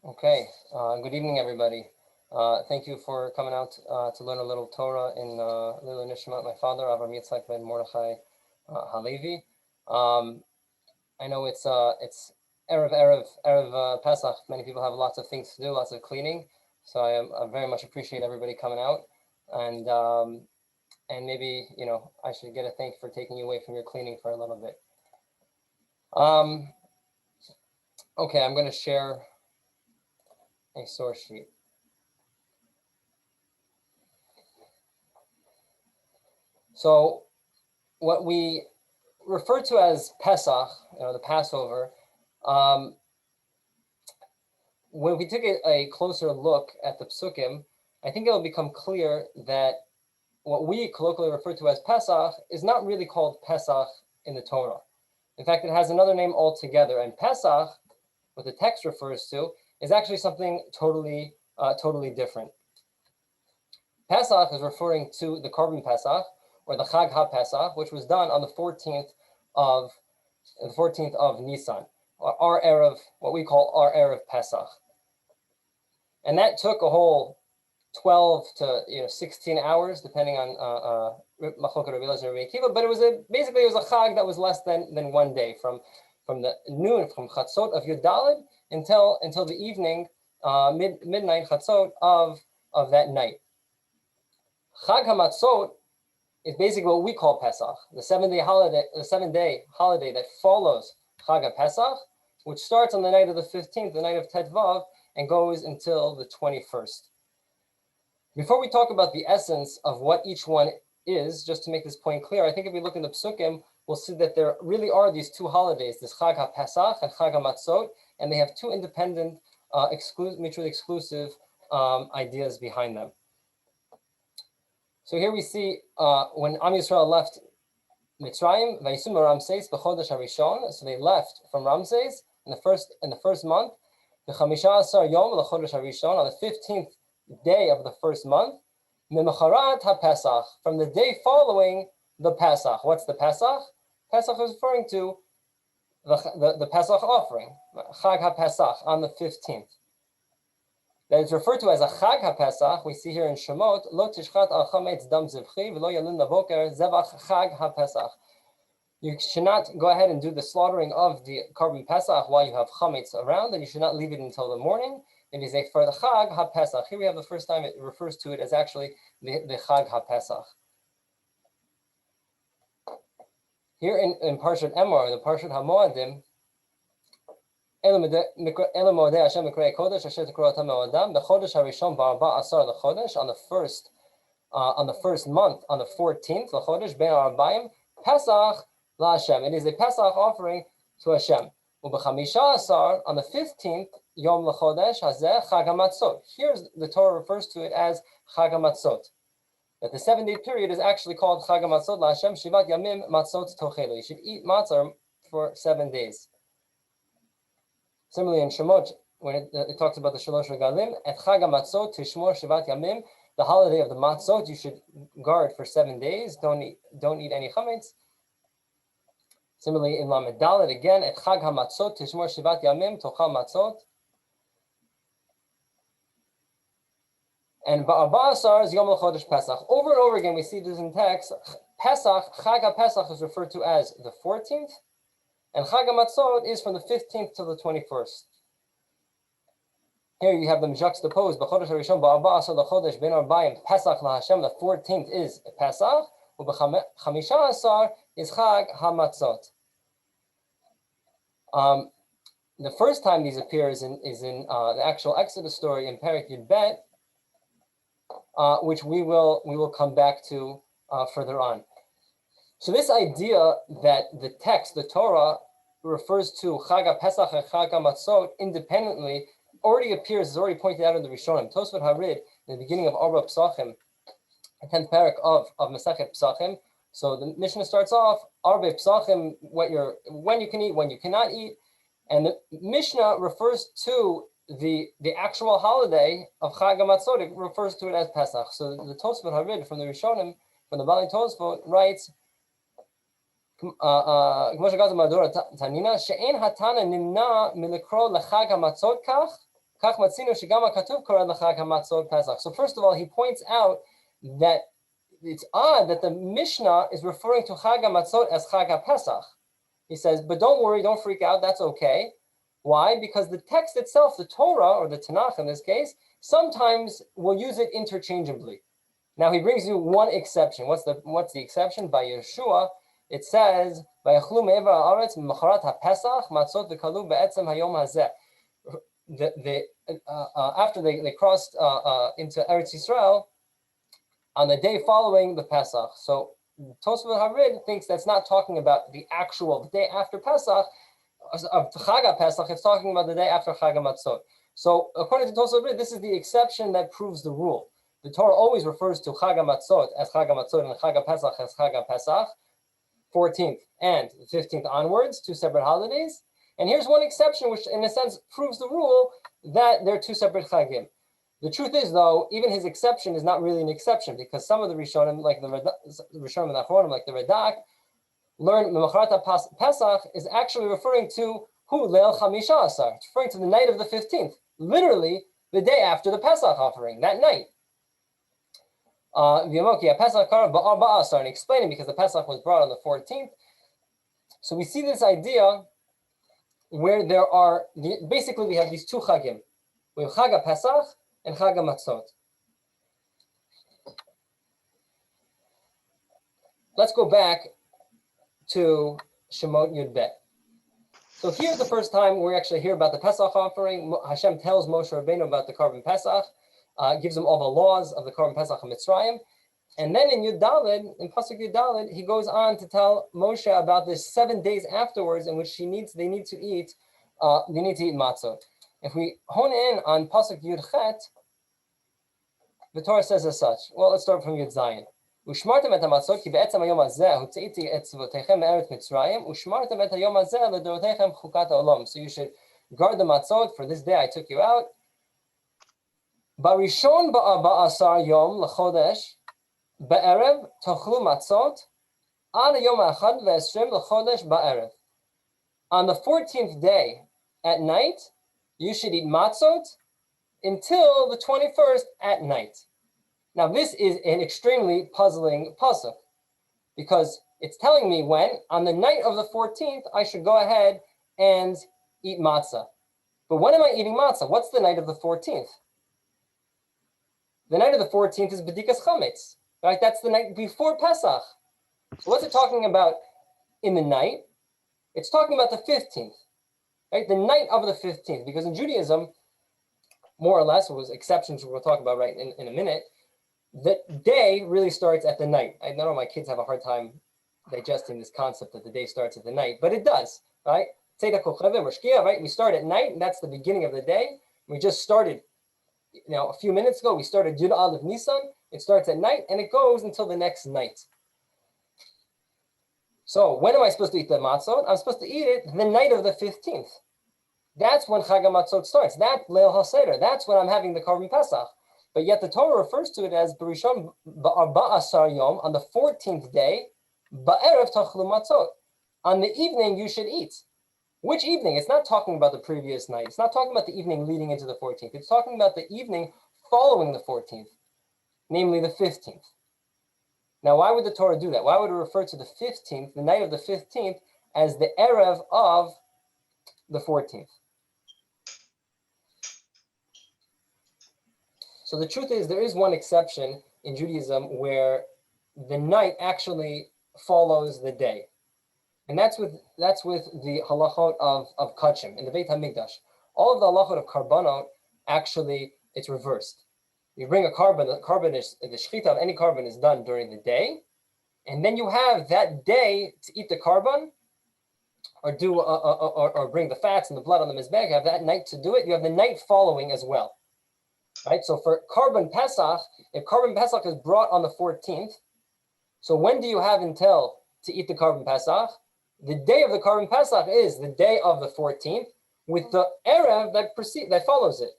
Okay, good evening, everybody. Thank you for coming out to learn a little Torah in Lila Nishmat, my father, Avi Aviner ben Mordechai Halevi. I know it's Erev Pesach. Many people have lots of things to do, lots of cleaning. So I very much appreciate everybody coming out, and maybe I should get a thank you for taking you away from your cleaning for a little bit. Okay, I'm going to share a source sheet. So what we refer to as Pesach, the Passover, when we took a closer look at the Psukim, I think it'll become clear that what we colloquially refer to as Pesach is not really called Pesach in the Torah. In fact, it has another name altogether. And Pesach, what the text refers to, is actually something totally different. Pesach is referring to the Korban Pesach, or the Chag HaPesach, which was done on the 14th of Nissan, or our Erev, what we call our Erev Pesach. And that took a whole 12 to 16 hours, depending on Machloket Rabbi Elazar and Rabbi Akiva, but it was basically a Chag that was less than 1 day, from the noon, from Chatzot of Yud Daled until the evening, midnight Chatzot of that night. Chag HaMatzot is basically what we call Pesach, the 7-day holiday that follows Chag HaPesach, which starts on the night of the 15th, the night of Tetvav, and goes until the 21st. Before we talk about the essence of what each one is, just to make this point clear, I think if we look in the Psukim, we'll see that there really are these two holidays, this Chag HaPesach and Chag HaMatzot, and they have two independent, mutually exclusive ideas behind them. So here we see when Am Yisrael left Mitzrayim, Vayisum Ramses b'chodesh harishon. So they left from Ramses in the first month. The Chamisha Asar Yom l'chodesh harishon, on the 15th day of the first month. Mimacharat HaPesach, from the day following the Pesach. What's the Pesach? Pesach is referring to the Pesach offering, Chag HaPesach, on the 15th. That is referred to as a Chag HaPesach. We see here in Shemot, Lo tishchat al chametz dam zivchi v'lo yalin lavoker zevach Chag HaPesach. You should not go ahead and do the slaughtering of the Korban Pesach while you have chametz around, and you should not leave it until the morning. It is for the Chag HaPesach. Here we have the first time it refers to it as actually the Chag HaPesach. Here in Parshat Emor, the Parshat HaMoadim, on the first month, on the 14th, l'chodesh ben arbaim Pesach laHashem. It is a Pesach offering to Hashem. On the 15th, Yom l'chodesh hazeh Chag HaMatzot. Here the Torah refers to it as Chag HaMatzot. That the 7-day period is actually called Chag HaMatzot laHashem Shivat Yamim Matzot Tochelu. You should eat matzah for 7 days. Similarly, in Shemot, when it talks about the Shalosh Regalim, et Chag HaMatzot Tishmor Shivat Yamim, the holiday of the Matzot, you should guard for 7 days. Don't eat any chametz. Similarly, in Lamed Dalet, again, et Chag HaMatzot Tishmor Shivat Yamim Tochal Matzot. And Ba'arba Asar is Yom l'chodesh Pesach. Over and over again, we see this in text. Pesach, Chag HaPesach is referred to as the 14th. And Chag HaMatzot is from the 15th to the 21st. Here you have them juxtaposed. B'chodesh harishon ba'arba asar l'chodesh ben arbaim Pesach laHashem. The 14th is Pesach. U'b'chamisha asar is Chag HaMatzot. The first time these appear is in the actual Exodus story in Perek Yud Bet, which we will come back to further on. So this idea that the text, the Torah, refers to Chag HaPesach and Chag HaMatzot independently already appears, is already pointed out in the Rishonim. Tosfot Harid, in the beginning of Arba Pesachim, the 10th parak of Masechet Pesachim. So the Mishnah starts off, Arba Pesachim, when you can eat, when you cannot eat. And the Mishnah refers to the actual holiday of Chag HaMatzot. It refers to it as Pesach. So the Tosfot Harid from the Rishonim, from the Bali Tosfot, writes, She'en hatana nimna milikro lechag hamatzot kach So first of all, he points out that it's odd that the Mishnah is referring to Chag HaMatzot as Chag HaPesach. He says, but don't worry, don't freak out, that's okay. Why? Because the text itself, the Torah, or the Tanakh in this case, sometimes will use it interchangeably. Now he brings you one exception. What's the exception? By Yeshua, it says, after they crossed into Eretz Yisrael, on the day following the Pesach. So Tosfot Harid thinks that's not talking about the actual day after Pesach, of Chag HaPesach, it's talking about the day after Chag HaMatzot. So according to Tosfot Harid, this is the exception that proves the rule. The Torah always refers to Chag HaMatzot as Chag HaMatzot and Chag HaPesach as Chag HaPesach, 14th and 15th onwards, two separate holidays. And here's one exception, which in a sense proves the rule that they're two separate Chagim. The truth is, though, even his exception is not really an exception, because some of the Rishonim, like the Rishonim and Achronim, like the Radak, learn Memacharata Pesach is actually referring to Hu Leil Chamisha Asar. It's referring to the night of the 15th, literally the day after the Pesach offering, that night. And explaining because the Pesach was brought on the 14th. So we see this idea where there are, basically we have these two Chagim. We have Chag HaPesach and Chag HaMatzot. Let's go back to Shemot Yud Bet. So here's the first time we actually hear about the Pesach offering. Hashem tells Moshe Rabbeinu about the Korban Pesach, gives him all the laws of the Korban Pesach of Mitzrayim. And then in Yud Daled, in Pasuk Yud Daled, he goes on to tell Moshe about this 7 days afterwards in which they need to eat matzot. If we hone in on Pasuk Yud Chet, the Torah says as such. Well, let's start from Yud Zayin. ושמרתם את המצות כי בעצם היום הזה הוצאתי את צוותיכם מארץ מצרים ושמרתם את היום הזה לדורותיכם חוקת העולם. So you should guard the matzot, for this day I took you out. בראשון ב14 יום לחודש בערב תאכלו מצות עד היום ה21 לחודש בערב. On the 14th day at night, you should eat matzot until the 21st at night. Now, this is an extremely puzzling pasuk because it's telling me when, on the night of the 14th, I should go ahead and eat matzah. But when am I eating matzah? What's the night of the 14th? The night of the 14th is B'dikas Chametz, right? That's the night before Pesach. So what's it talking about in the night? It's talking about the 15th, right? The night of the 15th, because in Judaism, more or less, with exceptions we'll talk about right in a minute, the day really starts at the night. I know my kids have a hard time digesting this concept that the day starts at the night, but it does, right? Right? We start at night, and that's the beginning of the day. We just started, a few minutes ago, we started Yud Aleph Nissan. It starts at night, and it goes until the next night. So when am I supposed to eat the matzot? I'm supposed to eat it the night of the 15th. That's when Chag HaMatzot starts. That's Leil HaSeder. That's when I'm having the Korban Pesach. But yet the Torah refers to it as Berishon Ba'asar Yom, on the 14th day, Ba'erev Tachlu Matzot. On the evening you should eat. Which evening? It's not talking about the previous night. It's not talking about the evening leading into the 14th. It's talking about the evening following the 14th, namely the 15th. Now, why would the Torah do that? Why would it refer to the 15th, the night of the 15th, as the Erev of the 14th? So the truth is, there is one exception in Judaism where the night actually follows the day. And that's with the halachot of kachim in the Beit HaMikdash. All of the halachot of karbanot, actually, it's reversed. You bring a carbon, the shechita of any carbon is done during the day, and then you have that day to eat the carbon, or bring the fats and the blood on the mizbech. You have that night to do it. You have the night following as well. Right, so for Korban Pesach, if Korban Pesach is brought on the 14th, so when do you have until to eat the Korban Pesach? The day of the Korban Pesach is the day of the 14th, with the Erev that follows it.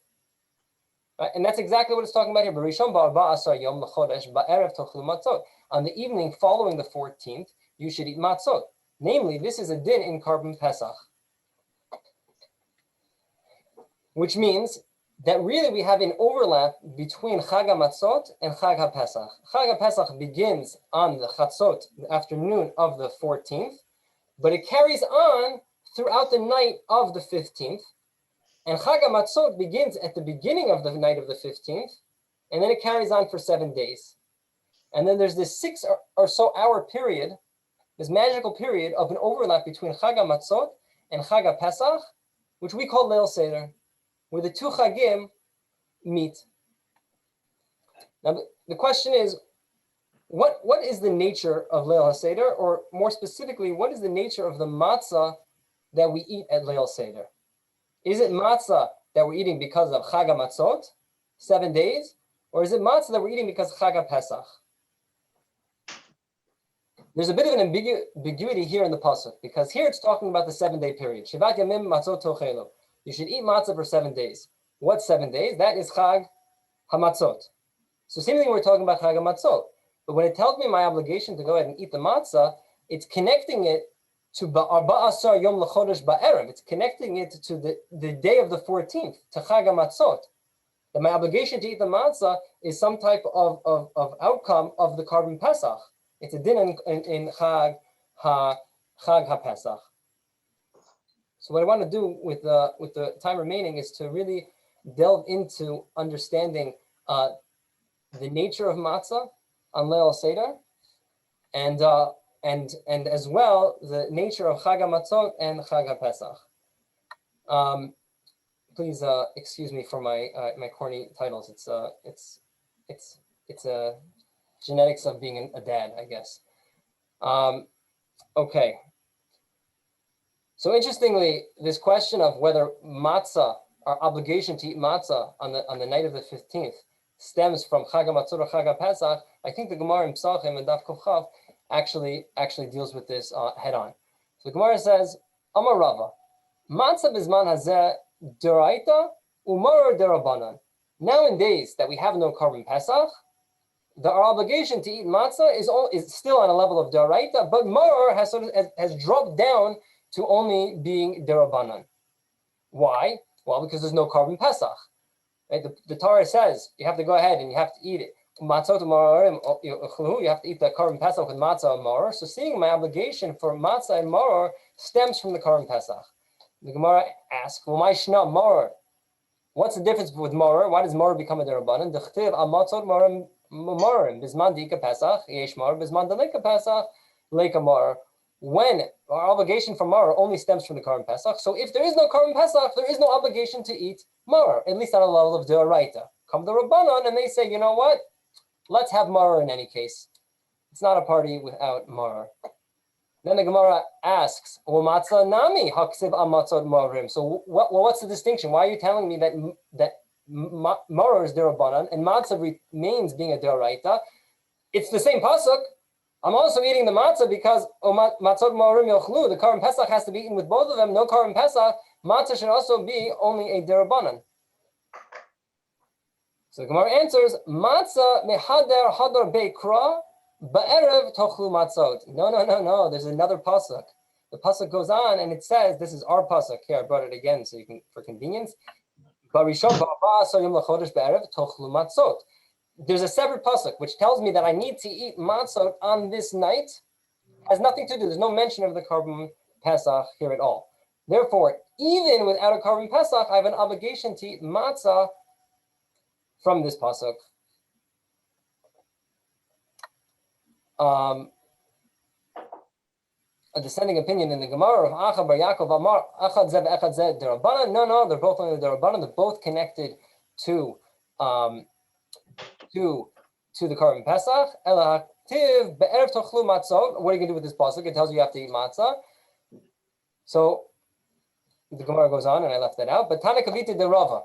Right? And that's exactly what it's talking about here. Berishon ba'asar yom l'chodesh ba'erev tochlu matzot. On the evening following the 14th, you should eat matzot. Namely, this is a din in Korban Pesach, which means that really we have an overlap between Chag HaMatzot and Chag HaPesach. Chag HaPesach begins on the Chatzot, the afternoon of the 14th, but it carries on throughout the night of the 15th. And Chag HaMatzot begins at the beginning of the night of the 15th, and then it carries on for 7 days. And then there's this 6 or so hour period, this magical period of an overlap between Chag HaMatzot and Chag HaPesach, which we call Leil Seder, where the two Chagim meet. Now, the question is, what is the nature of Leil HaSeder, or more specifically, what is the nature of the matzah that we eat at Leil Seder? Is it matzah that we're eating because of Chag HaMatzot, 7 days, or is it matzah that we're eating because of Chag HaPesach? There's a bit of an ambiguity here in the pasuk, because here it's talking about the 7-day period. Shivat yamim matzot tochelu. You should eat matzah for 7 days. What 7 days? That is Chag HaMatzot. So same thing we're talking about Chag HaMatzot. But when it tells me my obligation to go ahead and eat the matzah, it's connecting it to Ba'asar Yom L'Chodesh Ba'erev. It's connecting it to the day of the 14th, to Chag HaMatzot. That my obligation to eat the matzah is some type of outcome of the Karban Pesach. It's a din in Chag HaPesach. So what I want to do with the time remaining is to really delve into understanding the nature of matzah on Leil Seder, and as well the nature of Chag HaMatzot and Chag HaPesach. Please excuse me for my corny titles. It's genetics of being a dad, I guess. Okay. So interestingly, this question of whether matzah, our obligation to eat matzah on the night of the 15th, stems from Chag HaMatzot or Chag HaPesach, I think the Gemara in Pesachim and Daf Kuf Chav actually deals with this head on. So the Gemara says, Amar Rava, matzah bizman hazeh deraita umaror derabanan. Nowadays that we have no Karban Pesach, our obligation to eat matzah is still on a level of deraita, but maror has dropped down to only being derabanan. Why? Well, because there's no Karban Pesach. Right? The Torah says you have to go ahead and you have to eat it. Matzot marorim, you have to eat the Karban Pesach with matzah and maror. So seeing my obligation for matzah and maror stems from the Karban Pesach. The Gemara asks, well, my shna maror. What's the difference with maror? Why does maror become a derabanan? The chtiv HaMatzot marorim bisman dika Pesach yesh maror bisman deleka Pesach leka maror. When our obligation for maror only stems from the Karban Pesach, so if there is no Karban Pesach, there is no obligation to eat maror, at least on a level of deoraita. Come the Rabbanon and they say, you know what? Let's have maror in any case. It's not a party without maror. Then the Gemara asks, well, matzah nami haksiv amatzot marim. So what's the distinction? Why are you telling me that maror is derabanan and matzah remains being a deoraita? It's the same pasuk. I'm also eating the matzah because matzot marim yochlu. The Karban Pesach has to be eaten with both of them. No Karban Pesach. Matzah should also be only a derabanan. So the Gemara answers, matzah mehader hadar beikra ba'erev tochlu matzot. No. There's another pasuk. The pasuk goes on and it says, this is our pasuk. Here, I brought it again so you can, for convenience. Barishon ba'asar yom lachodesh ba'erev tochlu matzot. There's a separate pasuk which tells me that I need to eat matzot on this night. It has nothing to do. There's no mention of the Karban Pesach here at all. Therefore, even without a Karban Pesach, I have an obligation to eat matzah from this pasuk. A dissenting opinion in the Gemara of Acha bar Yaakov Amar Achad Zev Echad Zev Derabanan. No, they're both only Derabanan. They're both connected to the Karban Pesach. Elaktiv be'erev tochlu matzot. What are you going to do with this pasuk? It tells you have to eat matzah. So the Gemara goes on, and I left that out. But Tana Kavita de Rava.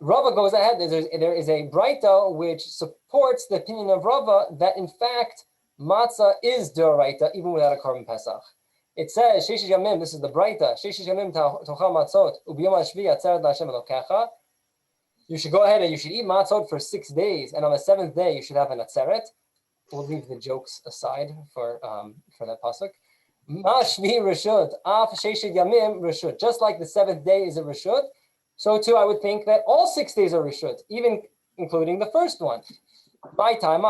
Rava goes ahead. There is a Braita which supports the opinion of Rava that in fact matzah is d'oraita even without a Karban Pesach. It says Sheshish Yamim. This is the Braita. Sheshish Yamim tochal matzot ubiyom hashvi atzeret la'Hashem Elokecha. You should go ahead and you should eat matzot for 6 days, and on the 7th day you should have an atzeret. We'll leave the jokes aside for that pasuk. Ma shvi reshut af sheshish yamim reshut. Just like the 7th day is a reshut, So too, I would think that all 6 days are rishut, even including the first one. My time,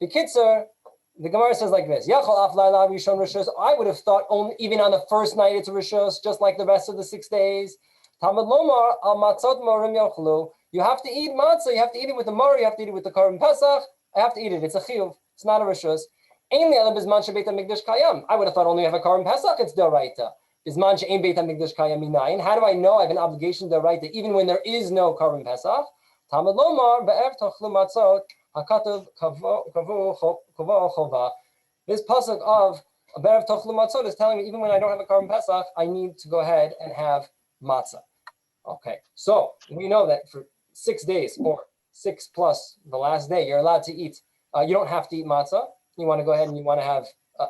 the Kitzer, the Gemara says like this: I would have thought only even on the first night it's rishus, just like the rest of the 6 days. Talmud lomar al matzot morim yochlu. You have to eat matzah. You have to eat it with the mor. You have to eat it with the korban pesach. I have to eat it. It's a chiyuv. It's not a rishus. I would have thought only have a korban pesach. It's deraita. Bizman she'ein beit hamikdash kayam minayin. How do I know I have an obligation deraita even when there is no korban pesach? Talmud lomar be'ev tochlu matzot. Hakatuv kavu chova. This pasuk of be'ev tochlu matzot is telling me even when I don't have a korban pesach, I need to go ahead and have matzah. Okay, so we know that for 6 days or 6 plus the last day, you're allowed to eat. You don't have to eat matzah. You want to go ahead and you want to have,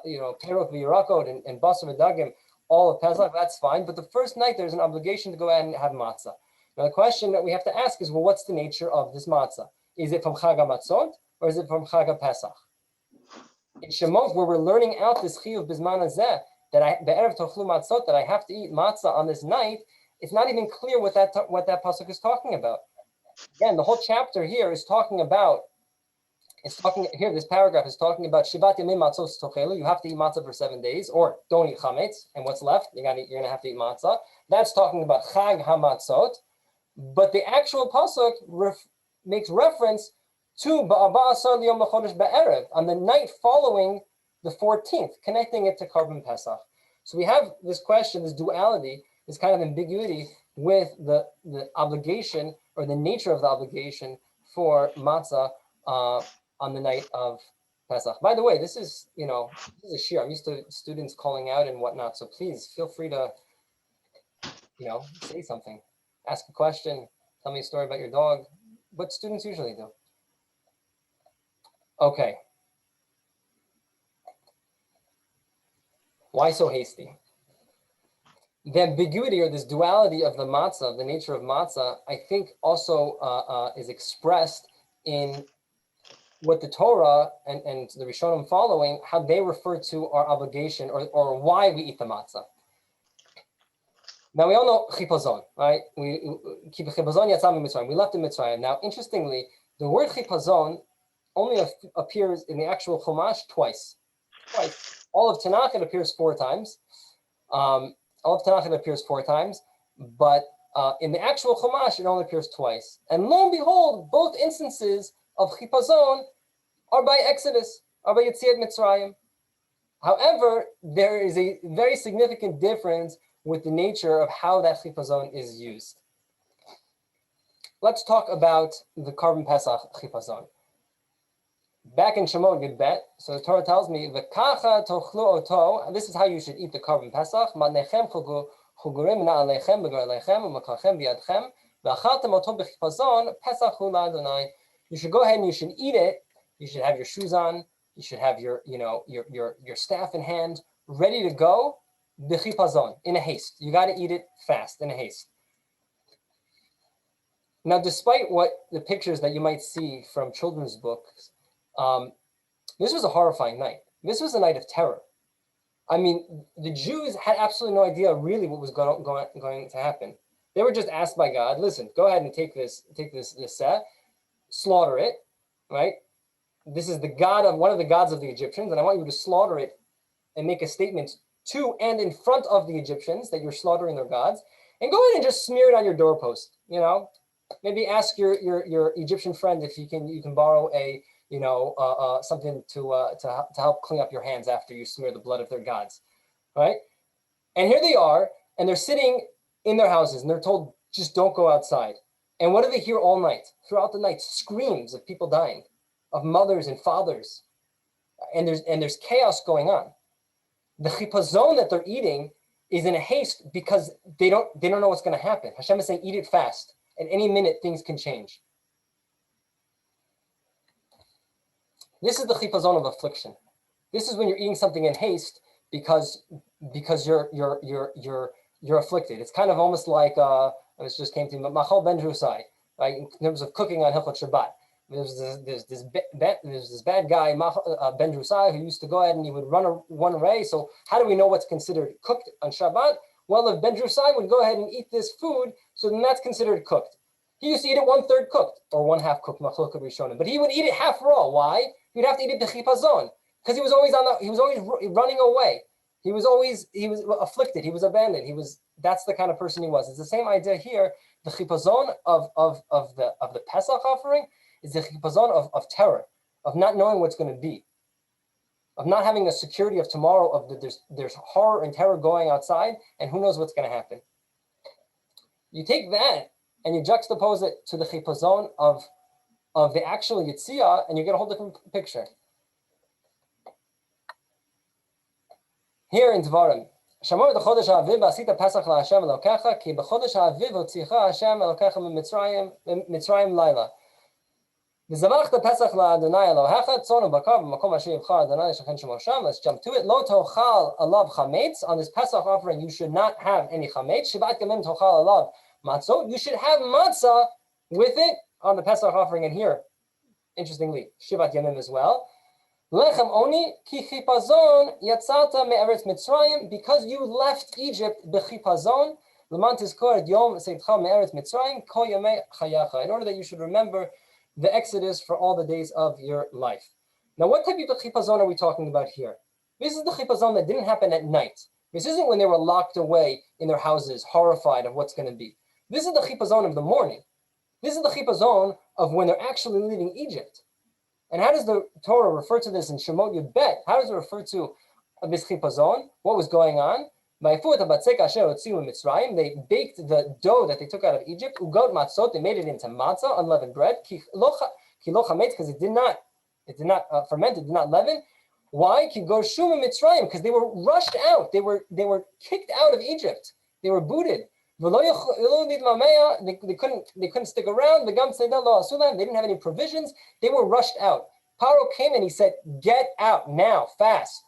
perot v'yirakot and basar v'dagim, all of Pesach. That's fine. But the first night, there's an obligation to go ahead and have matzah. Now, the question that we have to ask is, well, what's the nature of this matzah? Is it from Chag HaMatzot or is it from Chag HaPesach? In Shemot, where we're learning out this chiyuv bizman hazeh, that be'erev tochlu matzot, that I have to eat matzah on this night, it's not even clear what that pasuk is talking about. Again, the whole chapter here is talking about. This paragraph is talking about Shivat Yamim Matzot Tochelu. You have to eat matzah for 7 days, or don't eat chametz, and what's left, you're gonna have to eat matzah. That's talking about Chag HaMatzot, but the actual pasuk makes reference to Ba'asar Liyom L'Chodesh Be'erev, on the night following the 14th, connecting it to Korban Pesach. So we have this question, this duality, this kind of ambiguity with the obligation or the nature of the obligation for matzah on the night of Pesach. By the way, this is a shir. I'm used to students calling out and whatnot, so please feel free to, say something, ask a question, tell me a story about your dog, what students usually do. Okay. Why so hasty? The ambiguity or this duality of the matzah, the nature of matzah, I think also is expressed in what the Torah and the Rishonim following, how they refer to our obligation or why we eat the matzah. Now we all know chipazon, right? We keep chipazon yatzam Mitzrayim. We left in Mitzrayim. Now, interestingly, the word chipazon only appears in the actual Chumash twice. All of Tanakh, it appears 4 times. All of Tanakh, it appears 4 times, but in the actual Chumash, it only appears twice. And lo and behold, both instances of chipazon are by Exodus, are by Yetziat Mitzrayim. However, there is a very significant difference with the nature of how that chipazon is used. Let's talk about the Korban Pesach chipazon. Back in Shemot Yud Bet, so the Torah tells me, "V'kacha tochlu oto," and this is how you should eat the Korban Pesach. "Madnechem chugurim na'alechem b'garelechem u'makachem b'yadchem v'achaltem oto b'chipazon Pesach hu la'Adonai." You should go ahead and you should eat it. You should have your shoes on. You should have your staff in hand, ready to go. B'chipazon, in a haste. You got to eat it fast, in a haste. Now, despite what the pictures that you might see from children's books, this was a horrifying night. This was a night of terror. I mean, the Jews had absolutely no idea really what was going to happen. They were just asked by God, listen, go ahead and take this slaughter it, right? This is the god of one of the gods of the Egyptians, and I want you to slaughter it and make a statement to and in front of the Egyptians that you're slaughtering their gods, and go ahead and just smear it on your doorpost. Maybe ask your Egyptian friend if you can borrow a something to help clean up your hands after you smear the blood of their gods, right? And here they are, and they're sitting in their houses, and they're told just don't go outside. And what do they hear all night? Throughout the night, screams of people dying, of mothers and fathers, and there's chaos going on. The chipazon that they're eating is in a haste because they don't know what's going to happen. Hashem is saying, eat it fast. At any minute, things can change. This is the chipazon of affliction. This is when you're eating something in haste because you're afflicted. It's kind of almost like this just came to me, machal ben drusai, right? In terms of cooking on Hilchot Shabbat. there's this bad guy, Ben Drusai, who used to go ahead and he would run away. So how do we know what's considered cooked on Shabbat? Well, if Ben Drusai would go ahead and eat this food, so then that's considered cooked. He used to eat it 1/3 cooked or 1/2 cooked, machlok rishonim. But he would eat it half raw. Why? He'd have to eat it b'chipazon because he was always running away. He was afflicted. He was abandoned. That's the kind of person he was. It's the same idea here. The chipazon of the Pesach offering is the chipazon of terror, of not knowing what's going to be, of not having a security of tomorrow, of there's horror and terror going outside, and who knows what's going to happen. You take that and you juxtapose it to the chipazon of the actual Yitzia, and you get a whole different picture. Here in Dvarim, Shamor b'chodesh ha'aviv v'asita Pesach la'Hashem Elokecha ki b'chodesh ha'aviv hotzicha Hashem Elokecha mitzrayim laila. V'zavachta Pesach la'Adonai Elohecha tzon u'bakar b'makom asher yivchar Adonai shechen shemo sham. Let's jump to it. Lo tochal alav chametz. On this Pesach offering, you should not have any chametz. Shivat yamim tochal alav Matzot. You should have matzah with it on the Pesach offering. And here, interestingly, Shivat yamim as well. Lechem oni ki chipazon yatzata me'eretz Mitzrayim, because you left Egypt b'chipazon. L'man tizkor yom seitcha me'eretz Mitzrayim kol yamei chayacha. In order that you should remember the Exodus for all the days of your life. Now, what type of chipazon are we talking about here? This is the chipazon that didn't happen at night. This isn't when they were locked away in their houses, horrified of what's going to be. This is the chipazon of the morning. This is the chipazon of when they're actually leaving Egypt. And how does the Torah refer to this in Shemot Yud Bet? How does it refer to this chipazon? What was going on? They baked the dough that they took out of Egypt. Ugot matzot, they made it into matzah, unleavened bread. Because it did not ferment, it did not leaven. Why? Because they were rushed out. They were kicked out of Egypt. They were booted. They couldn't stick around. They didn't have any provisions. They were rushed out. Paro came and he said, "Get out now, fast."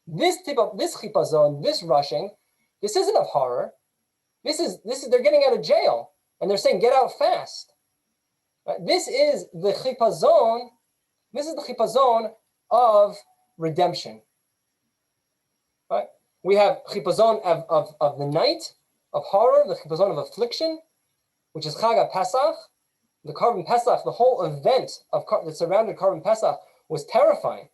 This chipazon, this rushing, this isn't of horror. This is they're getting out of jail and they're saying, "Get out fast." Right? This is the chipazon. This is the chipazon of redemption. Right? We have chipazon of the night, of horror, the chipazon of affliction, which is Chag HaPesach. The Korban Pesach, the whole event that surrounded Korban Pesach was terrifying.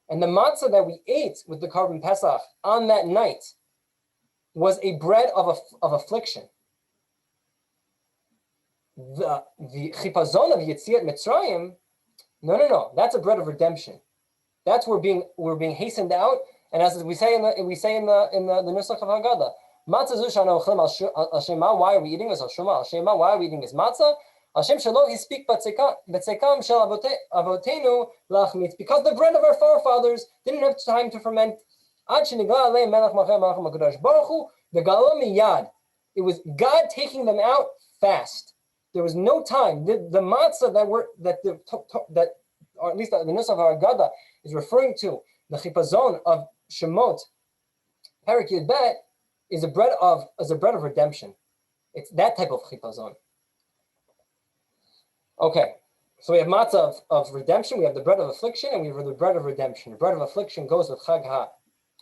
And the matzah that we ate with the Korban Pesach on that night was a bread of affliction. The chipazon of Yetziat Mitzrayim, no, that's a bread of redemption. That's we're being hastened out. And as we say in the Nusach of Haggadah, matzah zu shanu ochlim al shema. Why are we eating this? Al shema al shema. Why are we eating this matzah? Hashem shelo hispik batzekam shel avotenu lachmitz, because the bread of our forefathers didn't have time to ferment. Ad shenigla aleim melech malchei malchim hakadosh baruch hu v'galo miyad. It was God taking them out fast. There was no time. The matzah or at least the Nusach of our Haggadah is referring to the chipazon of Shemot, Perek Yud Bet, is a bread of redemption. It's that type of chipazon. Okay, so we have matzah of redemption, we have the bread of affliction, and we have the bread of redemption. The bread of affliction goes with Chag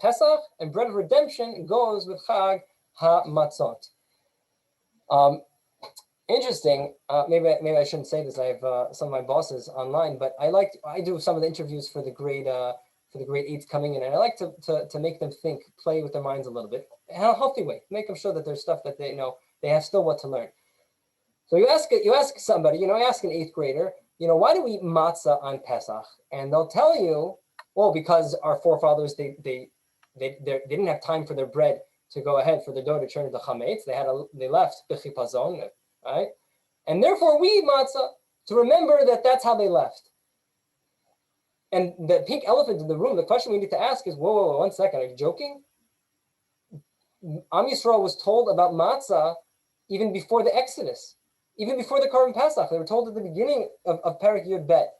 HaPesach, and bread of redemption goes with Chag HaMatzot. Interesting. Maybe I shouldn't say this. I have some of my bosses online, but I do some of the interviews for the grade 8s coming in, and I like to make them think, play with their minds a little bit in a healthy way, make them sure that there's stuff that they know they have still what to learn. So you ask somebody, ask an 8th grader, why do we eat matzah on Pesach? And they'll tell you, well, because our forefathers they didn't have time for their bread to go ahead, for the dough to turn into chametz. They left b'chipazon, right? And therefore we eat matzah to remember that that's how they left. And the pink elephant in the room, the question we need to ask is, whoa, 1 second, are you joking? Am Yisrael was told about matzah even before the Exodus. Even before the Korban Pesach, they were told at the beginning of Perek Yud Bet.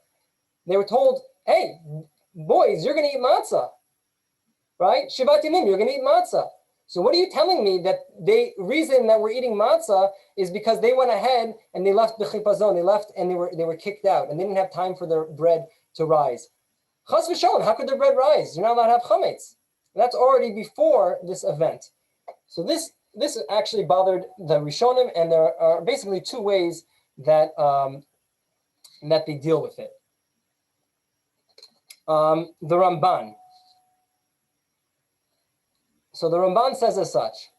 They were told, hey, boys, you're going to eat matzah, right? Shivat Yamim, you're going to eat matzah. So what are you telling me that the reason that we're eating matzah is because they went ahead and they left the chipazon, they left and they were kicked out and they didn't have time for their bread to rise. Chas v'sholem, how could their bread rise? You're not allowed to have chametz. That's already before this event. So this actually bothered the Rishonim, and there are basically two ways that that they deal with it. The Ramban. So the Ramban says as such.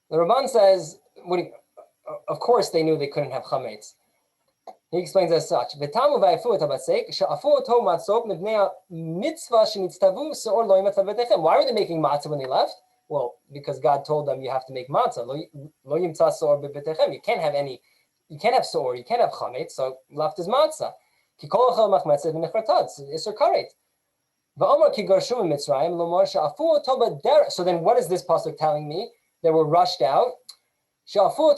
The Ramban says, of course they knew they couldn't have chametz. He explains as such. Why were they making matzah when they left? Well, because God told them you have to make matzah. You can't have soor, you can't have chametz, so left is matzah. So then what is this pasuk telling me? They were rushed out. Their plan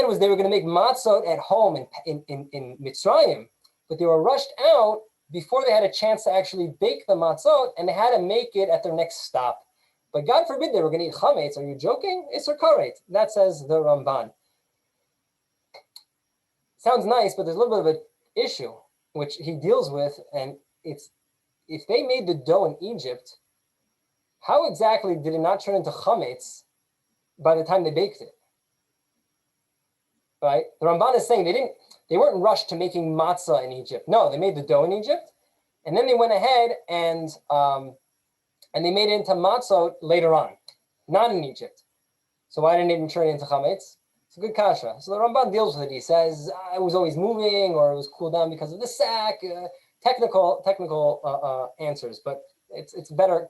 was they were going to make matzot at home in Mitzrayim, but they were rushed out before they had a chance to actually bake the matzot, and they had to make it at their next stop. But God forbid they were going to eat chametz. Are you joking? Isser karet. That says the Ramban. Sounds nice, but there's a little bit of an issue which he deals with, and it's if they made the dough in Egypt, how exactly did it not turn into chametz by the time they baked it? Right? The Ramban is saying they weren't rushed to making matzah in Egypt. No, they made the dough in Egypt, and then they went ahead and they made it into matzot later on, not in Egypt. So why didn't it turn into chametz? It's a good kasha. So the Ramban deals with it. He says it was always moving, or it was cooled down because of the sack. Technical answers, but it's a better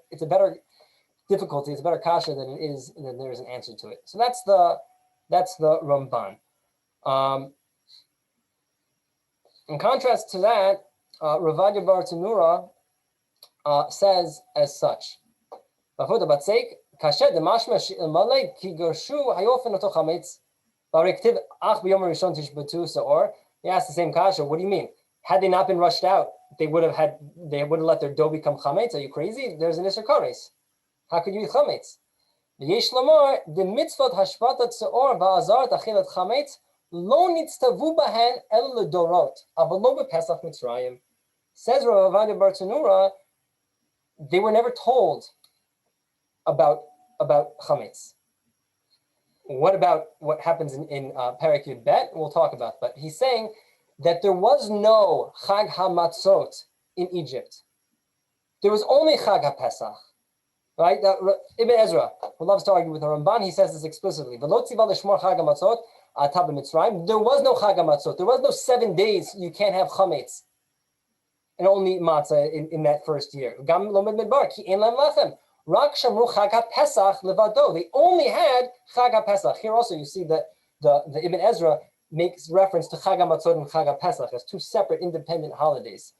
difficulty. It's a better kasha than there's an answer to it. So that's the Ramban. In contrast to that, Rav Aviner bar Tanura says as such. He asked the same kasha. What do you mean? Had they not been rushed out, they would have let their dough become chametz. Are you crazy? There's an isser kares. How could you eat chametz? V'yesh lamar the mitzvot hashvatat seor va'azar tachilat chametz lo nitztavu bahen el ledorot avalo b'Pesach Mitzrayim. Says Rav Aviner bar Tanura, they were never told about chametz. What about what happens in Perek Yud Bet? We'll talk about. But he's saying that there was no Chag HaMatzot in Egypt. There was only Chag HaPesach. Right? Ibn Ezra, who loves to argue with the Ramban, he says this explicitly. There was no Chag HaMatzot. There was no 7 days you can't have chametz and only matzah in that first year. They only had Chag HaPesach. Here also you see that the Ibn Ezra makes reference to Chag HaMatzot and Chag HaPesach as two separate independent holidays.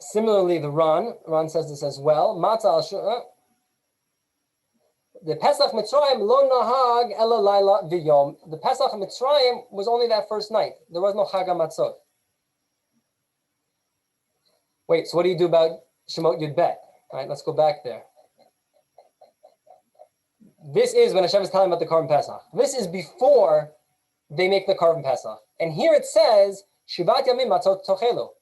Similarly, the Ran says this as well. The Pesach Mitzrayim lo nahag ela laila v'yom. The Pesach Mitzrayim was only that first night. There was no Chag HaMatzot. Wait, so what do you do about Shemot Yud Bet? All right, let's go back there. This is when Hashem is telling about the Korban Pesach. This is before they make the Korban Pesach. And here it says, Shivat Yamim Matzot Tochelu.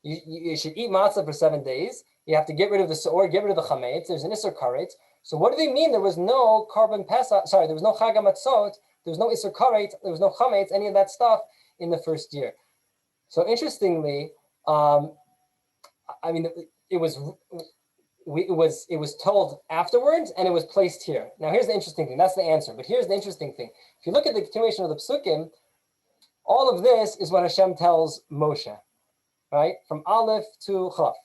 You should eat matzah for 7 days. You have to get rid of the seor, get rid of the chametz. There's an isser karet. So what do they mean? There was no Korban Pesach. Sorry, there was no Chag HaMatzot. There was no isser karet. There was no chametz. Any of that stuff in the first year. So interestingly, it was told afterwards, and it was placed here. Now here's the interesting thing. That's the answer. But here's the interesting thing. If you look at the continuation of the Psukim, all of this is what Hashem tells Moshe. Right? From Aleph to Chaf.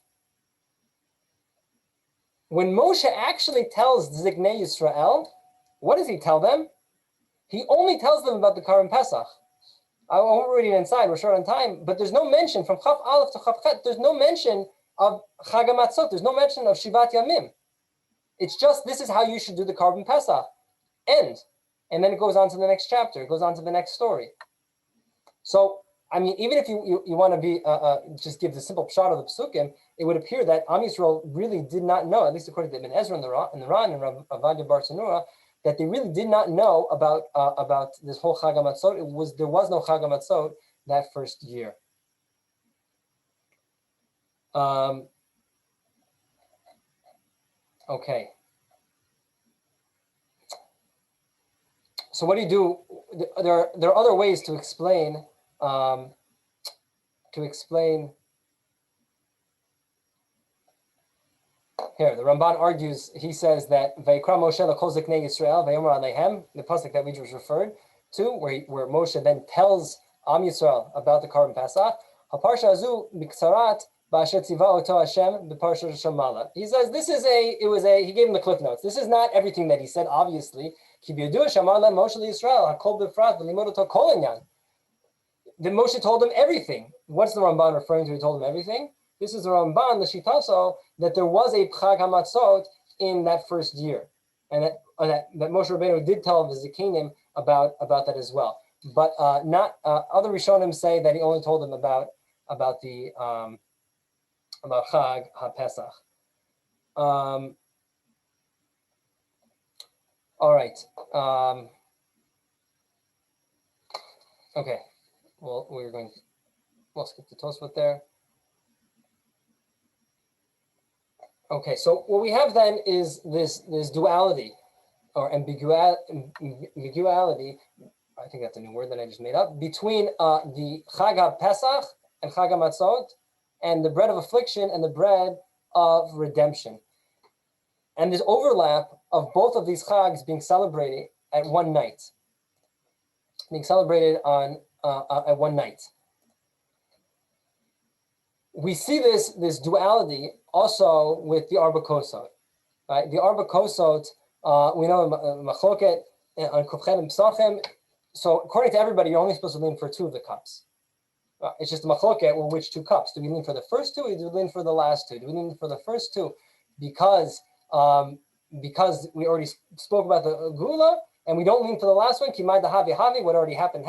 When Moshe actually tells Zignei Yisrael, what does he tell them? He only tells them about the Korban Pesach. I won't read it inside, we're short on time, but there's no mention from Chaf Aleph to Chaf Chet, there's no mention of Chag HaMatzot, there's no mention of Shivat Yamim. It's just, this is how you should do the Korban Pesach. End. and then it goes on to the next chapter. It goes on to the next story. So, I mean, even if you want to be just give the simple pshat of the psukim, it would appear that Am Yisrael really did not know, at least according to Ibn Ezra and the Ran and Rav Avadia Bar Sanura, that they really did not know about this whole Chag HaMatzot. There was no Chag HaMatzot that first year. Okay. So what do you do? There are other ways to explain Here, the Ramban argues, he says that Vayikra Moshe l'kol ziknei Yisrael v'yomer aleihem, the pasuk that we just referred to, where Moshe then tells Am Yisrael about the Karban Pesach. HaParsha azu b'ksarat b'asher tziva oto Hashem b'parsha Shamala. He says he gave him the cliff notes. This is not everything that he said, obviously. Ki b'yadu shamar lem Moshe l'Yisrael hakol b'frat v'limod oto kol inyan. Then Moshe told him everything. What's the Ramban referring to? He told him everything. This is the Ramban, the Shitaso, that there was a Chag HaMatzot in that first year, and that Moshe Rabbeinu did tell the Zikanim about that as well. But not other Rishonim say that he only told them about Chag HaPesach. All right. Okay. Well, we'll skip the Tosfot there. Okay, so what we have then is this duality or ambiguality. I think that's a new word that I just made up, between the Chag HaPesach and Chag HaMatzot, and the bread of affliction and the bread of redemption. And this overlap of both of these Chags being celebrated at one night, at one night. We see this duality also with the Arba Kosot, right? The Arba Kosot, we know Machloket on Kufchen and Pesachim. So according to everybody, you're only supposed to lean for two of the cups. It's just a Machloket. Well, which two cups? Do we lean for the first two, or do we lean for the last two? Do we lean for the first two because we already spoke about the Gula, and we don't lean for the last one? Kimai Dahavi Havi, what already happened,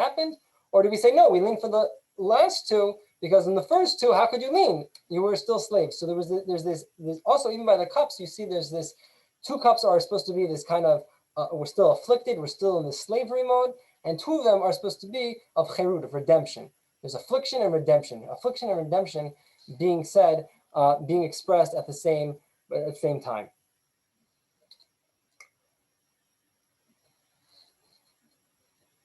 or do we say no? We lean for the last two. Because in the first two, how could you lean? You were still slaves. So there's this also, even by the cups, you see there's this, two cups are supposed to be this kind of, we're still afflicted, we're still in this slavery mode, and two of them are supposed to be of cherut, of redemption. There's affliction and redemption. Affliction and redemption being said, being expressed at the same time.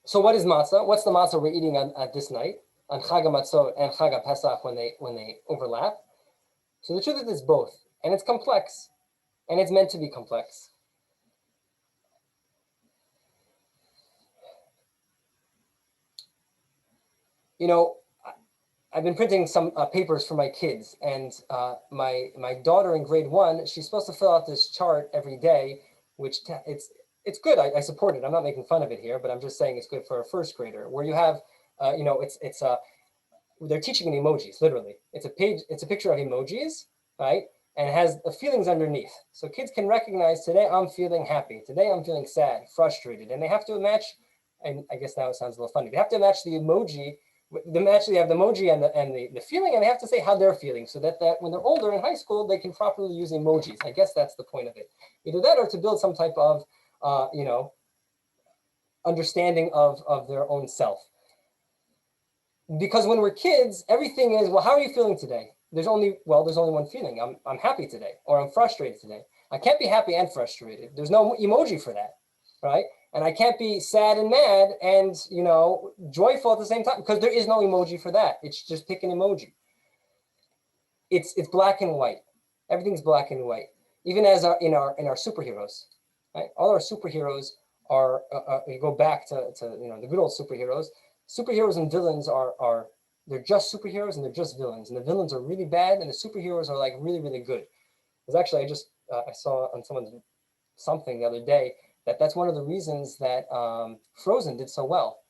So what is matzah? What's the matzah we're eating at this night? On Chag HaMatzot and Chag HaPesach when they overlap. So the truth is it's both, and it's complex, and it's meant to be complex. You know, I've been printing some papers for my kids, and my daughter in grade 1, she's supposed to fill out this chart every day, which it's good. I support it. I'm not making fun of it here, but I'm just saying it's good for a first grader, where you have they're teaching in emojis, literally. It's a picture of emojis, right? And it has the feelings underneath. So kids can recognize, today I'm feeling happy, today I'm feeling sad, frustrated, and they have to match, and I guess now it sounds a little funny, they have to match the emoji, they actually have the emoji and the feeling, and they have to say how they're feeling, so that when they're older in high school, they can properly use emojis. I guess that's the point of it. Either that or to build some type of, understanding of their own self. Because when we're kids, everything is, well, how are you feeling today? There's only one feeling. I'm happy today, or I'm frustrated today. I can't be happy and frustrated. There's no emoji for that, right? And I can't be sad and mad and, joyful at the same time, because there is no emoji for that. It's just pick an emoji. It's black and white. Everything's black and white. Even as in our superheroes, right? All our superheroes are, you go back to the good old superheroes. Superheroes and villains they're just superheroes and they're just villains. And the villains are really bad and the superheroes are like really, really good. Because actually I saw on something the other day that's one of the reasons that Frozen did so well.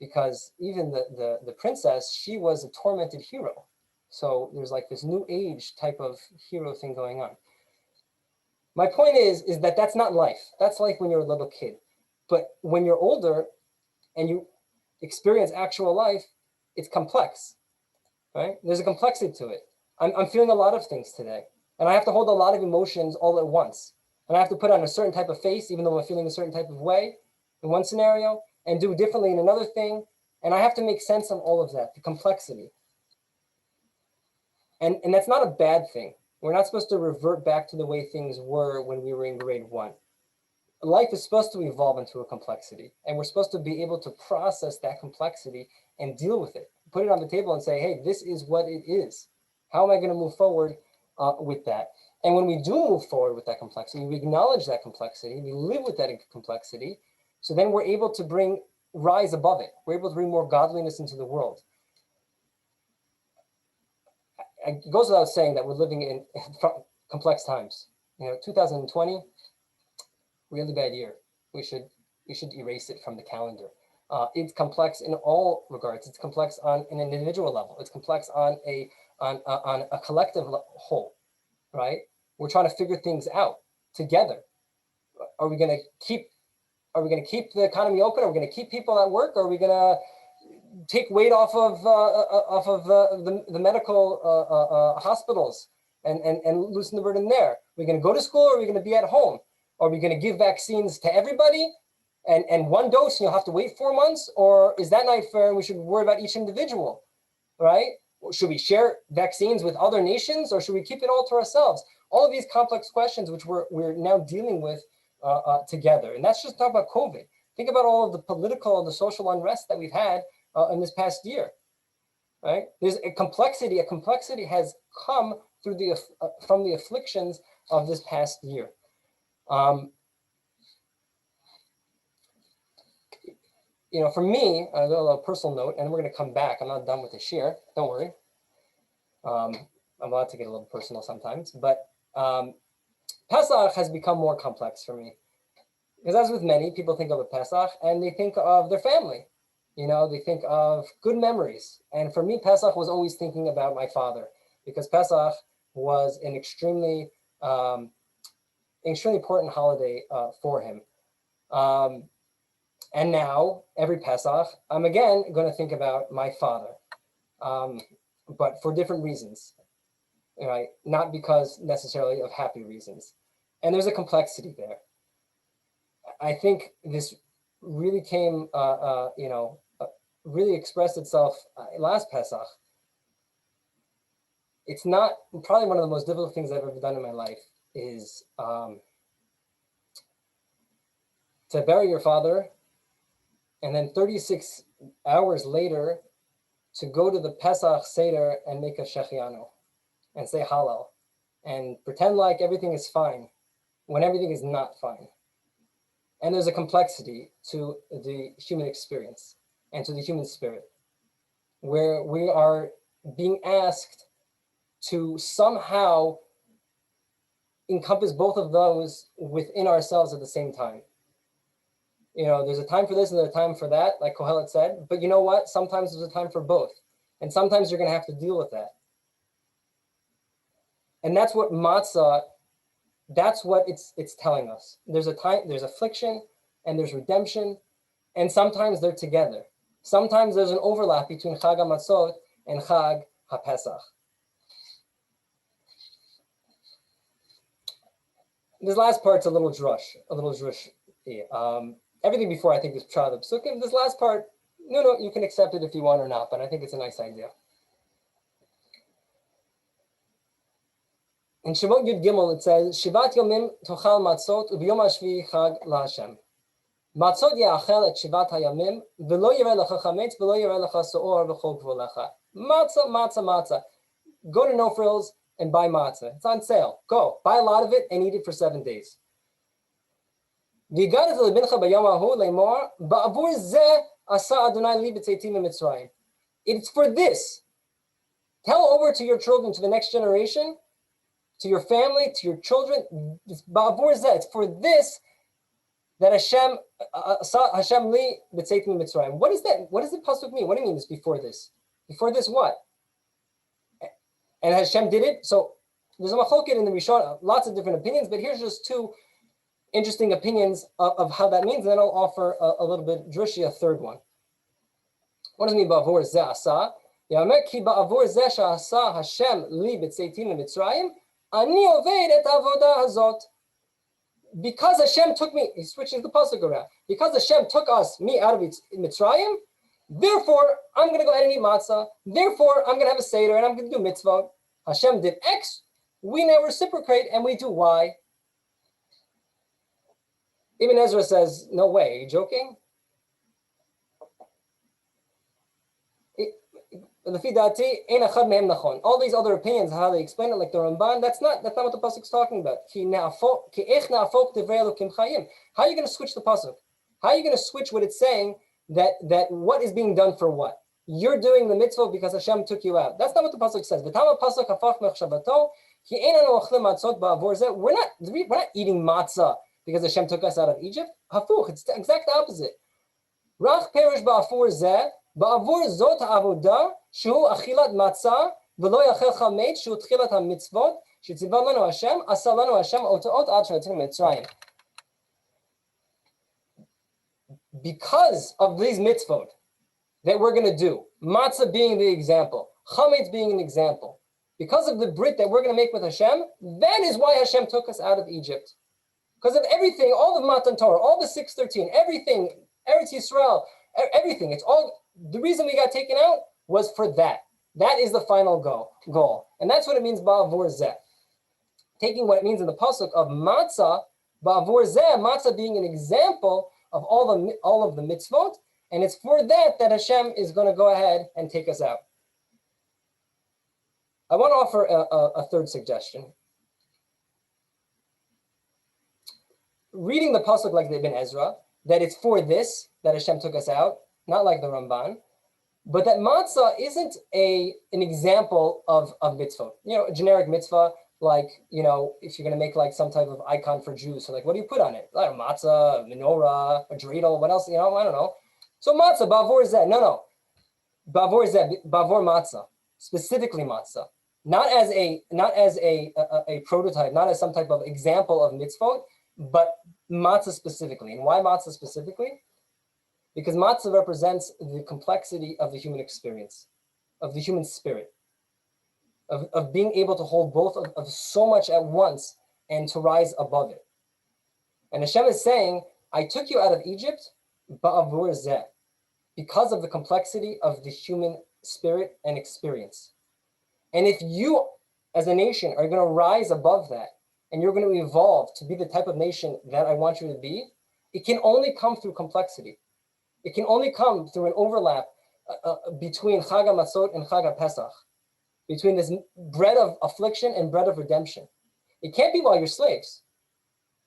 Because even the princess, she was a tormented hero. So there's like this new age type of hero thing going on. My point is that that's not life. That's like when you're a little kid. But when you're older and you experience actual life, it's complex, right? There's a complexity to it. I'm feeling a lot of things today, and I have to hold a lot of emotions all at once. And I have to put on a certain type of face, even though I'm feeling a certain type of way in one scenario, and do differently in another thing. And I have to make sense of all of that, the complexity. And that's not a bad thing. We're not supposed to revert back to the way things were when we were in grade 1. Life is supposed to evolve into a complexity, and we're supposed to be able to process that complexity and deal with it. Put it on the table and say, hey, this is what it is. How am I going to move forward with that? And when we do move forward with that complexity, we acknowledge that complexity, we live with that complexity, so then we're able to rise above it. We're able to bring more godliness into the world. It goes without saying that we're living in complex times. 2020, really bad year. We should erase it from the calendar. It's complex in all regards. It's complex on an individual level. It's complex on a collective whole, right? We're trying to figure things out together. Are we going to keep the economy open? Are we going to keep people at work? Are we going to take weight off of the medical hospitals and loosen the burden there? Are we going to go to school, or are we going to be at home? Are we going to give vaccines to everybody and one dose and you'll have to wait 4 months? Or is that not fair and we should worry about each individual, right? Should we share vaccines with other nations, or should we keep it all to ourselves? All of these complex questions which we're now dealing with together. And that's just talking about COVID. Think about all of the political and the social unrest that we've had in this past year, right? There's a complexity. A complexity has come through from the afflictions of this past year. For me, a little personal note, and we're going to come back. I'm not done with the share. Don't worry. I'm allowed to get a little personal sometimes, but Pesach has become more complex for me. Because as with many, people think of a Pesach and they think of their family. They think of good memories. And for me, Pesach was always thinking about my father, because Pesach was an extremely important holiday for him. And now, every Pesach, I'm again going to think about my father, but for different reasons, right? Not because necessarily of happy reasons. And there's a complexity there. I think this really came, really expressed itself last Pesach. It's not, probably one of the most difficult things I've ever done in my life is to bury your father, and then 36 hours later to go to the Pesach Seder and make a Shechianu and say Hallel and pretend like everything is fine when everything is not fine. And there's a complexity to the human experience and to the human spirit, where we are being asked to somehow encompass both of those within ourselves at the same time. There's a time for this and there's a time for that, like Kohelet said, but you know what? Sometimes there's a time for both. And sometimes you're going to have to deal with that. And that's what Matzot, that's what it's telling us. There's a time, there's affliction and there's redemption, and sometimes they're together. Sometimes there's an overlap between Chag HaMatzot and Chag HaPesach. This last part's a little drush. Everything before, I think, is Pshat of Psukim. This last part, no, you can accept it if you want or not, but I think it's a nice idea. In Shemot Yud Gimel, it says, Shivat Yomim tochal matzot, ubiyom hashvi chag laHashem. Matzot ya'achel et Shivat hayamim, v'lo yireh lecha chametz, v'lo yireh lecha so'or v'chol kvolecha. Matzah. Go to No Frills and buy matzah. It's on sale. Go. Buy a lot of it and eat it for 7 days. It's for this. Tell over to your children, to the next generation, to your family, to your children. It's for this that Hashem li b'tzeitim mitzrayim. What is that? What does the pasuk mean? What do you mean it's before this? Before this what? And Hashem did it. So there's a machlokes in the Rishon, lots of different opinions, but here's just two interesting opinions of how that means, and then I'll offer a little bit drushi, a third one. What does it mean ba'avor ze asa? Yamer ki ba'avor ze sha'asa Hashem li b'tzeitin leMitzrayim, ani oved et avodah hazot. Because Hashem took me, he's switching the pasuk around. Because Hashem took me out of Mitzrayim, therefore I'm going to go ahead and eat matzah. Therefore I'm going to have a seder and I'm going to do mitzvah. Hashem did X, we now reciprocate and we do Y. Ibn Ezra says, no way, are you joking? All these other opinions, how they explain it, like the Ramban, that's not what the pasuk is talking about. How are you going to switch the pasuk? How are you going to switch what it's saying that what is being done for what? You're doing the mitzvah because Hashem took you out. That's not what the pasuk says. We're not eating matzah because Hashem took us out of Egypt. Hafuch, it's the exact opposite. Rach perish ba'afur zeh. Ba'avur zot ha'avodah shehu achilat matzah v'lo yachel chametz shehu tchilat ha'mitzvot shetzivah lanu Hashem asa lanu Hashem otaot ad she'atzinu Mitzrayim. Because of these mitzvot that we're going to do, matzah being the example, chametz being an example, because of the brit that we're going to make with Hashem, that is why Hashem took us out of Egypt. Because of everything, all of Matan Torah, all the 613, everything, Eretz Yisrael, everything, it's all. The reason we got taken out was for that. That is the final goal. And that's what it means, ba'avor zeh. Taking what it means in the pasuk of matzah, ba'avor zeh, matzah being an example of all of the mitzvot, and it's for that Hashem is going to go ahead and take us out. I want to offer a third suggestion. Reading the pasuk like the Ibn Ezra, that it's for this that Hashem took us out, not like the Ramban, but that matzah isn't an example of mitzvah. A generic mitzvah, like, if you're going to make like some type of icon for Jews, so like, what do you put on it? Like a matzah, a menorah, a dreidel, what else? I don't know. So matzah, ba'avor zeh. No. Ba'avor zeh, ba'avor matzah, specifically matzah, not as a prototype, not as some type of example of mitzvot, but matzah specifically. And why matzah specifically? Because matzah represents the complexity of the human experience, of the human spirit, of being able to hold both of so much at once and to rise above it. And Hashem is saying, I took you out of Egypt, ba'avur zeh, because of the complexity of the human spirit and experience. And if you, as a nation, are going to rise above that, and you're going to evolve to be the type of nation that I want you to be, it can only come through complexity. It can only come through an overlap between Chag HaMatzot and Chag HaPesach, between this bread of affliction and bread of redemption. It can't be while you're slaves,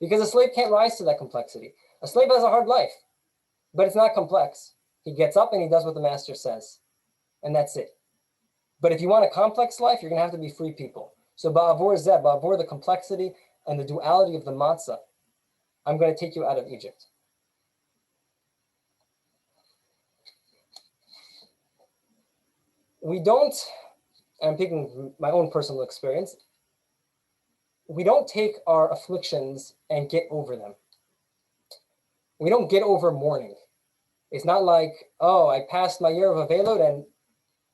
because a slave can't rise to that complexity. A slave has a hard life, but it's not complex. He gets up and he does what the master says, and that's it. But if you want a complex life, you're going to have to be free people. So ba'avor zeh, ba'avor the complexity and the duality of the matzah, I'm going to take you out of Egypt. We don't, and I'm taking my own personal experience, we don't take our afflictions and get over them. We don't get over mourning. It's not like, oh, I passed my year of Avelot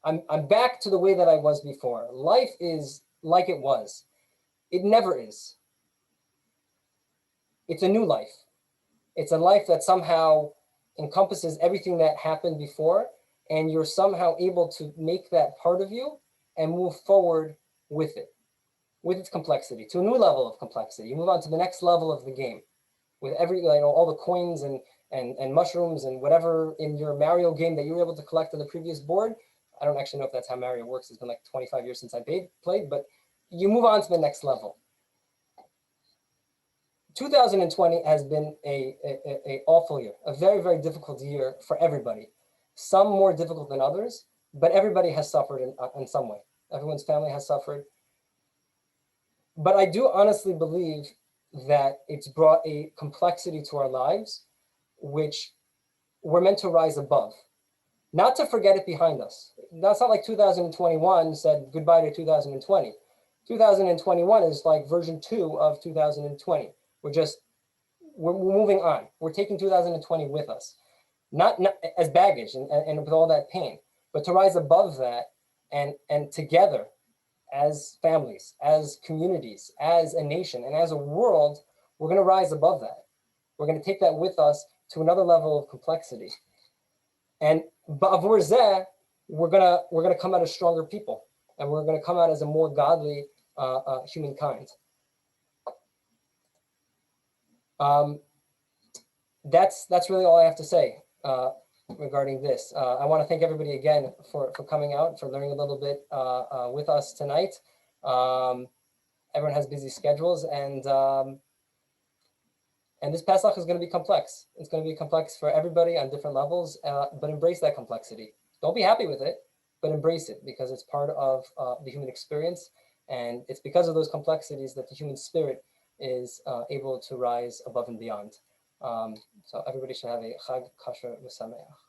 and I'm back to the way that I was before. Life is like it was. It never is. It's a new life. It's a life that somehow encompasses everything that happened before, and you're somehow able to make that part of you and move forward with it, with its complexity, to a new level of complexity. You move on to the next level of the game with all the coins and mushrooms and whatever in your Mario game that you were able to collect on the previous board. I don't actually know if that's how Mario works. It's been like 25 years since I played, but you move on to the next level. 2020 has been a awful year, a very, very difficult year for everybody. Some more difficult than others, but everybody has suffered in some way. Everyone's family has suffered. But I do honestly believe that it's brought a complexity to our lives, which we're meant to rise above, not to forget it behind us. That's not like 2021 said goodbye to 2020. 2021 is like version 2 of 2020. We're just we're moving on. We're taking 2020 with us, not as baggage and with all that pain, but to rise above that and together as families, as communities, as a nation, and as a world, we're going to rise above that. We're going to take that with us to another level of complexity. And ba'avur zeh, we're gonna come out as stronger people, and we're going to come out as a more godly humankind. That's really all I have to say regarding this. I want to thank everybody again for coming out, for learning a little bit with us tonight. Everyone has busy schedules, and this Pesach is going to be complex. It's going to be complex for everybody on different levels, but embrace that complexity. Don't be happy with it, but embrace it, because it's part of the human experience, and it's because of those complexities that the human spirit is able to rise above and beyond. So everybody should have a Chag Kasher V'Sameach.